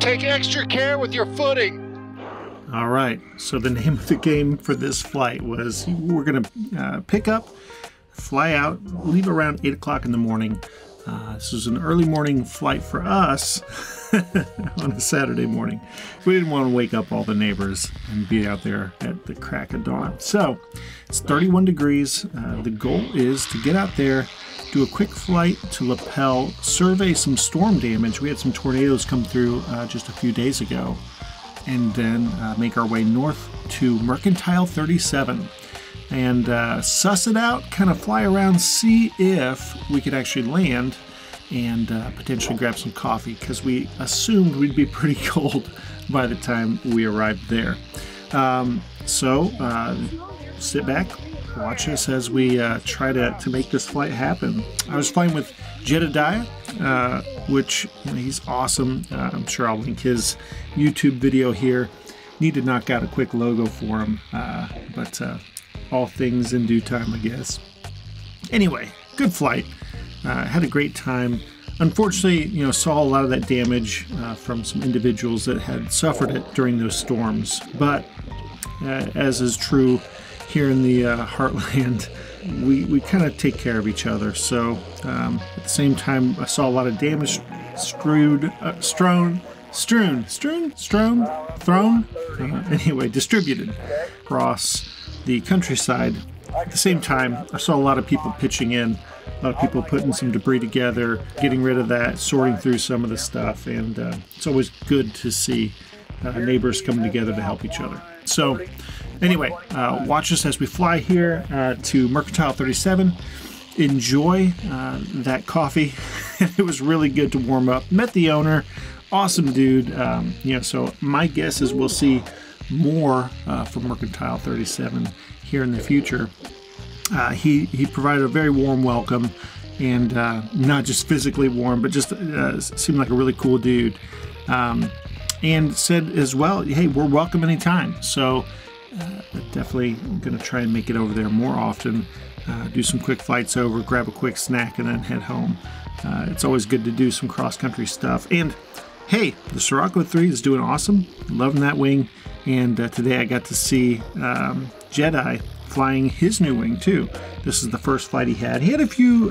Take extra care with your footing. All right, so the name of the game for this flight was we're going to pick up, fly out, leave around 8 o'clock in the morning. This was an early morning flight for us on a Saturday morning. We didn't want to wake up all the neighbors and be out there at the crack of dawn. So it's 31 degrees. The goal is to get out there, do a quick flight to Lapel, survey some storm damage. We had some tornadoes come through just a few days ago, and then make our way north to Mercantile 37 and suss it out, kind of fly around, see if we could actually land and potentially grab some coffee, because we assumed we'd be pretty cold by the time we arrived there. So sit back, watch us as we try to make this flight happen. I was flying with Jedi, which he's awesome. I'm sure I'll link his YouTube video here. Need to knock out a quick logo for him, but all things in due time, I guess. Anyway, good flight. Had a great time. Unfortunately, saw a lot of that damage from some individuals that had suffered it during those storms. But as is true here in the heartland, we kind of take care of each other. So at the same time, I saw a lot of damage distributed across the countryside. At the same time, I saw a lot of people pitching in, a lot of people putting some debris together, getting rid of that, sorting through some of the stuff, and it's always good to see neighbors coming together to help each other. So anyway, watch us as we fly here to Mercantile 37. Enjoy that coffee. It was really good to warm up. Met the owner, awesome dude. So my guess is we'll see more from Mercantile 37 here in the future. He provided a very warm welcome, and not just physically warm, but just seemed like a really cool dude. And said as well, hey, we're welcome anytime. So definitely going to try and make it over there more often. Do some quick flights over, grab a quick snack, and then head home. It's always good to do some cross-country stuff. And hey, the Sirocco 3 is doing awesome. Loving that wing. And today I got to see Jedi flying his new wing too. This is the first flight he had. He had a few,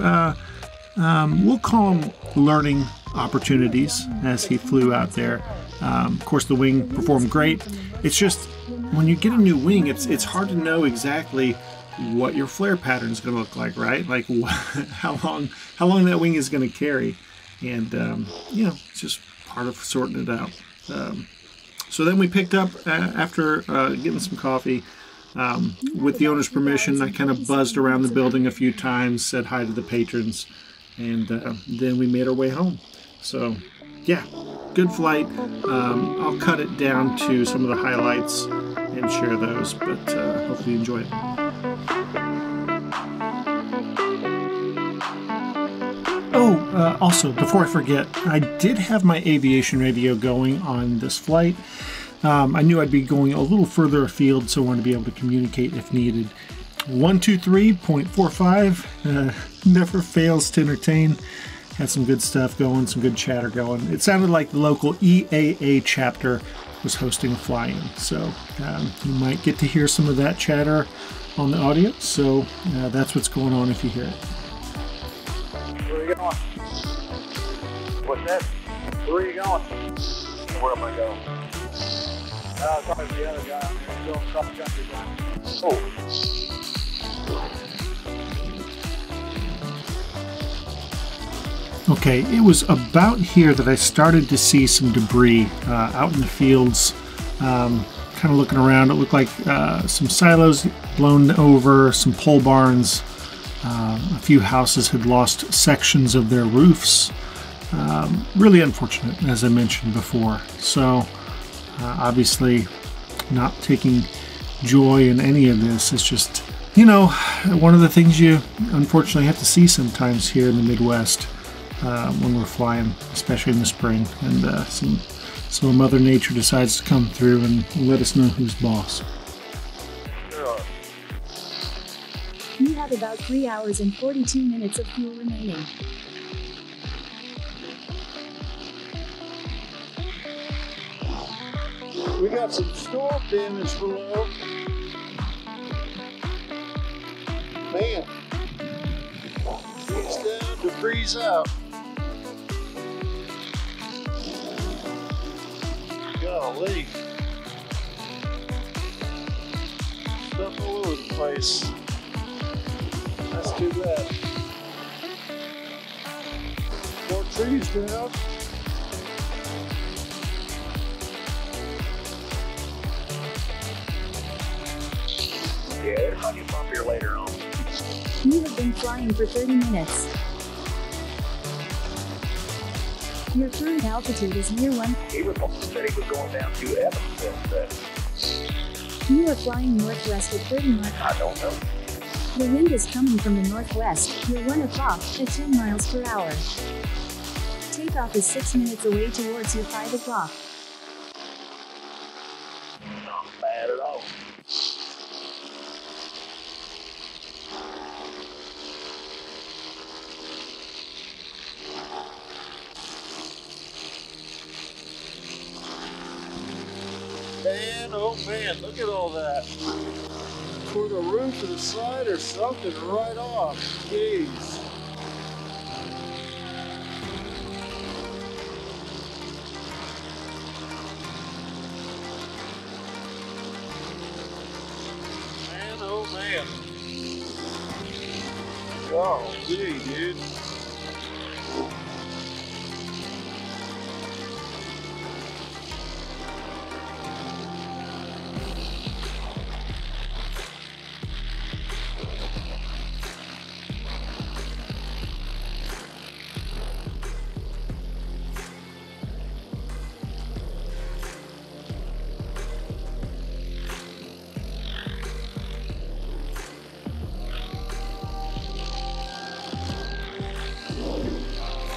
we'll call them learning opportunities as he flew out there. Of course, the wing performed great. It's just when you get a new wing, it's hard to know exactly what your flare pattern is going to look like, right? Like how long that wing is going to carry, and it's just part of sorting it out. So then we picked up after getting some coffee. With the owner's permission, I kind of buzzed around the building a few times, said hi to the patrons, and then we made our way home. So yeah, good flight. I'll cut it down to some of the highlights and share those, but hopefully you enjoy it. Also, before I forget, I did have my aviation radio going on this flight. I knew I'd be going a little further afield, so I wanted to be able to communicate if needed. 123.45 never fails to entertain. Had some good stuff going, some good chatter going. It sounded like the local EAA chapter was hosting a fly-in, so you might get to hear some of that chatter on the audio. So that's what's going on if you hear it. Where are you going? What's that? Where are you going? Where am I going? Talking to the other guy. I'm going cross country down. Oh. Okay, it was about here that I started to see some debris out in the fields. Kind of looking around, it looked like some silos blown over, some pole barns. A few houses had lost sections of their roofs. Really unfortunate, as I mentioned before. So obviously not taking joy in any of this. It's just, one of the things you unfortunately have to see sometimes here in the Midwest when we're flying, especially in the spring, and some Mother Nature decides to come through and let us know who's boss. You have about 3 hours and 42 minutes of fuel remaining. We got some storm damage below. Man, it's down to freeze out. Golly. Stuff all over the place. That's too bad. More trees down. Yeah, it might get bumpier later on. You have been flying for 30 minutes. Your current altitude is near 1. He was said he was going down to Evansville. You are flying northwest at 30 miles. I don't know. The wind is coming from the northwest. You're 1 o'clock at 10 miles per hour. Takeoff is 6 minutes away towards your 5 o'clock. Not bad at all. Man, oh man, look at all that. For the roof of the side or something right off. Jeez. Man, oh man. Golly, dude.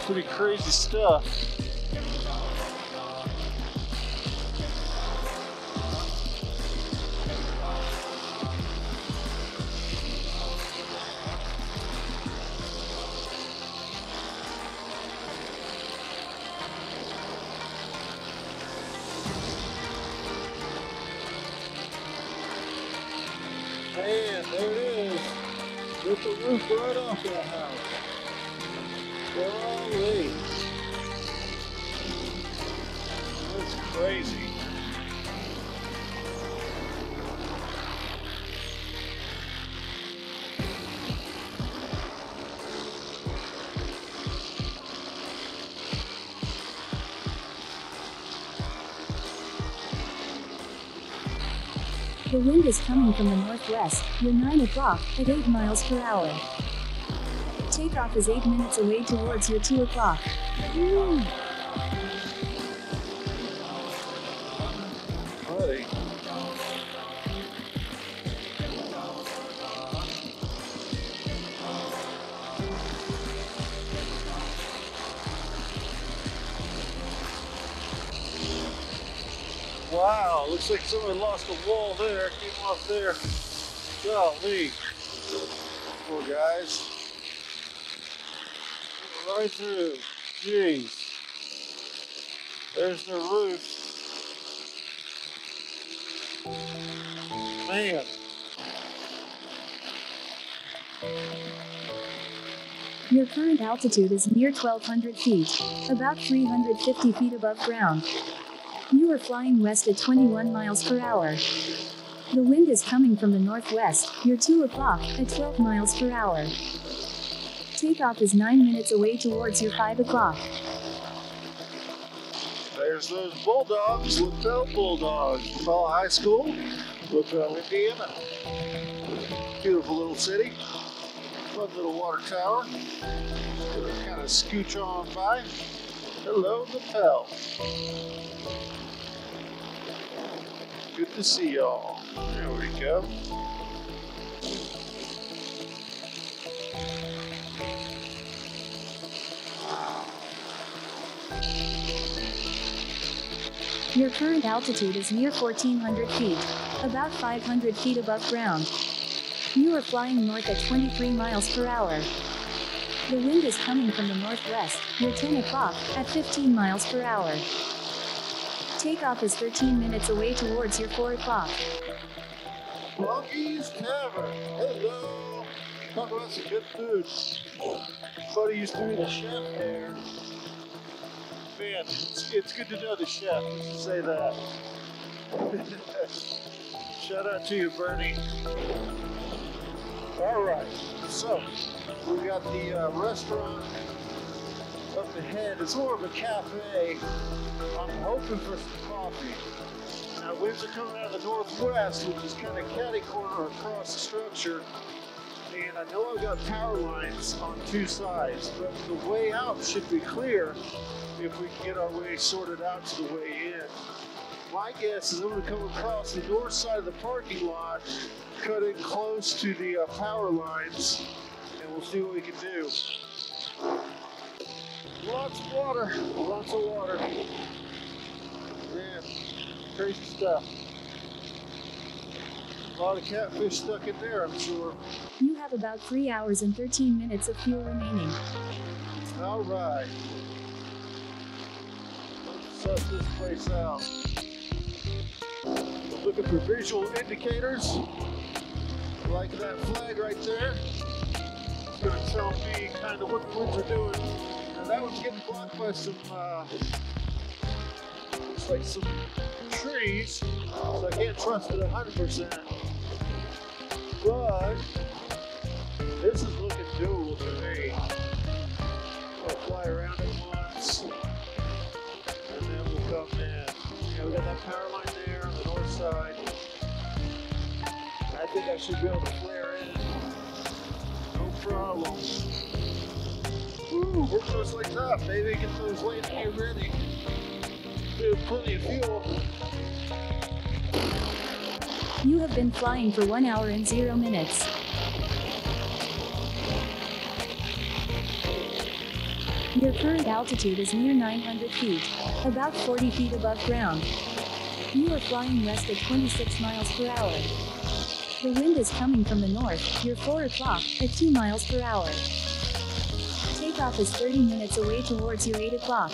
Pretty crazy stuff. Man, there it is. With the roof right off that house. Golly. That's crazy. The wind is coming from the northwest. You're 9 o'clock at 8 miles per hour. Takeoff is 8 minutes away towards your 2 o'clock. Buddy. Wow, looks like someone lost a wall there. Came off there. Golly. Poor guys. Right through. Jeez. There's the roof. Man. Your current altitude is near 1,200 feet, about 350 feet above ground. You are flying west at 21 miles per hour. The wind is coming from the northwest. You're 2 o'clock at 12 miles per hour. Takeoff is 9 minutes away towards your 5 o'clock. There's those Bulldogs, Lapel Bulldogs. Lapel High School, Lapel, Indiana. Beautiful little city. Fun little water tower. Kind of scooch on by. Hello, Lapel. Good to see y'all. There we go. Your current altitude is near 1,400 feet, about 500 feet above ground. You are flying north at 23 miles per hour. The wind is coming from the northwest. You're 10 o'clock at 15 miles per hour. Takeoff is 13 minutes away towards your 4 o'clock. Monkey's Tavern. Hello. Talk about some good food. Buddy used to be the chef there. Man, it's good to know the chef. Let's just say that. Shout out to you, Bernie. All right, so we got the restaurant up ahead. It's more of a cafe. I'm hoping for some coffee. Now, winds are coming out of the northwest, which is kind of catty-corner across the structure. And I know I've got power lines on 2 sides, but the way out should be clear if we can get our way sorted out to the way in. My guess is I'm going to come across the north side of the parking lot, cut in close to the power lines, and we'll see what we can do. Lots of water, lots of water. Man, crazy stuff. A lot of catfish stuck in there, I'm sure. You have about 3 hours and 13 minutes of fuel remaining. All right. Let's suss this place out. Looking for visual indicators, like that flag right there. It's going to tell me kind of what the winds are doing. And that one's getting blocked by some, looks like some trees, so I can't trust it 100%. But this is looking doable to me. I'll fly around it once, and then we'll come in. Yeah, we got that power line there on the north side. I think I should be able to flare in. No problem. Woo, we're close like that, baby. Get those landing gear ready. We have plenty of fuel. You have been flying for 1 hour and 0 minutes. Your current altitude is near 900 feet, about 40 feet above ground. You are flying west at 26 miles per hour. The wind is coming from the north, your 4 o'clock, at 2 miles per hour. Takeoff is 30 minutes away towards your 8 o'clock.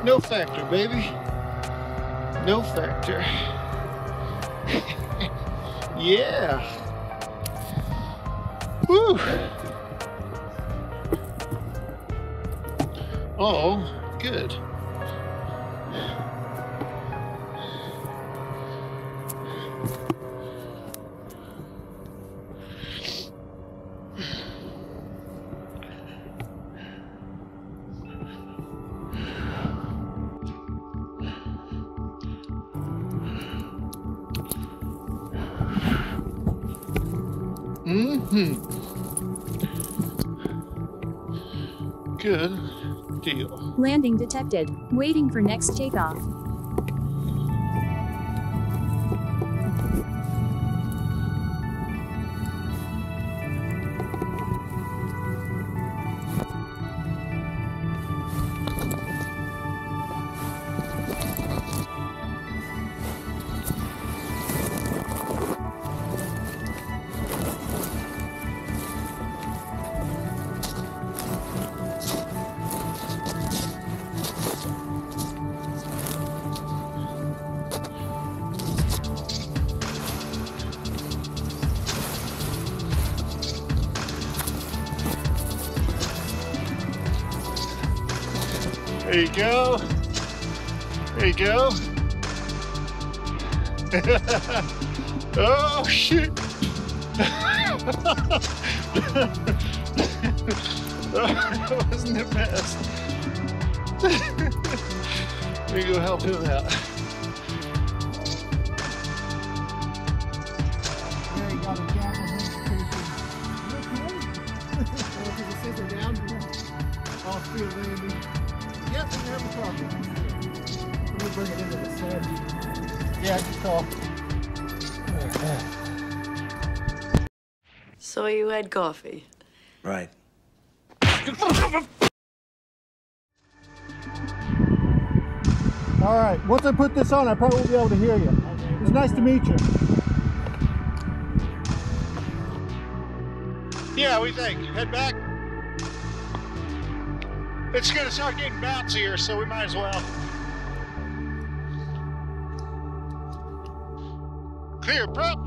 No factor, baby. No factor. Yeah. Woo. Oh, good. Good deal. Landing detected. Waiting for next takeoff. There you go. There you go. Oh, shit. That wasn't the best. There you go, help him out. There you got a gap on his station. Okay. Is it down? All three of landing. Yep, we have a problem. Let me bring it into the sand. Yeah, good call. So you had coffee? Right. All right, once I put this on, I probably won't be able to hear you. It was nice to meet you. Yeah, what do you think? Head back? It's gonna start getting bouncier, so we might as well. Clear, prop.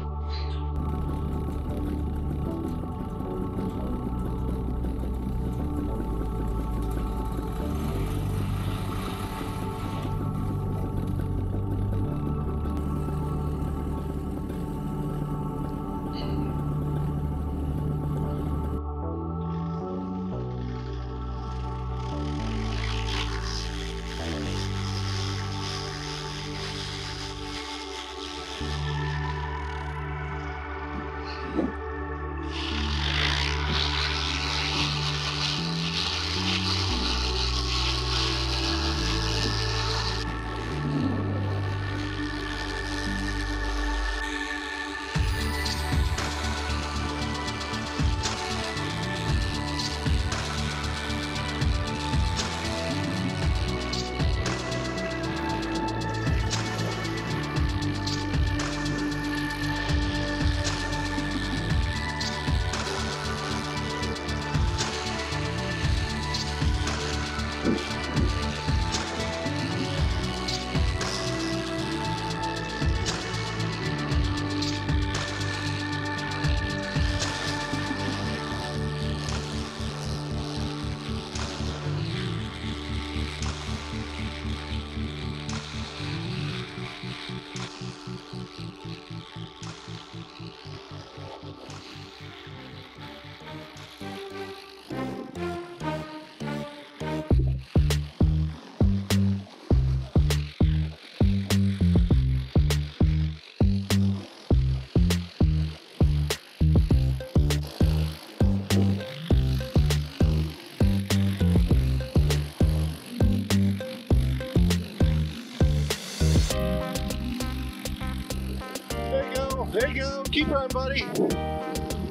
There you go. Keep on, buddy.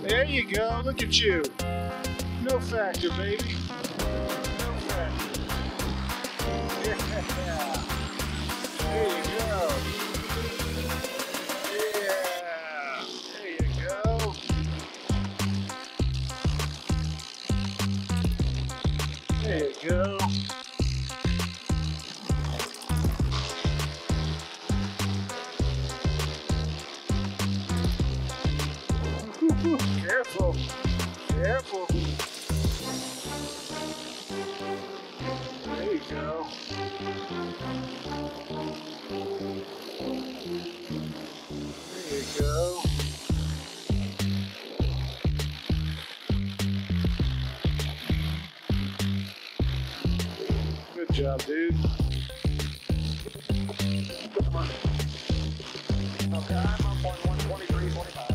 There you go. Look at you. No factor, baby. No factor. Yeah. There you go. Yeah. There you go. There you go. Careful. Careful. There you go. There you go. Good job, dude. Come on. Okay, I'm on point 123.25.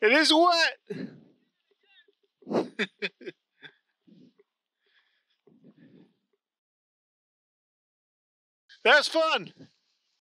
It is wet. That's fun.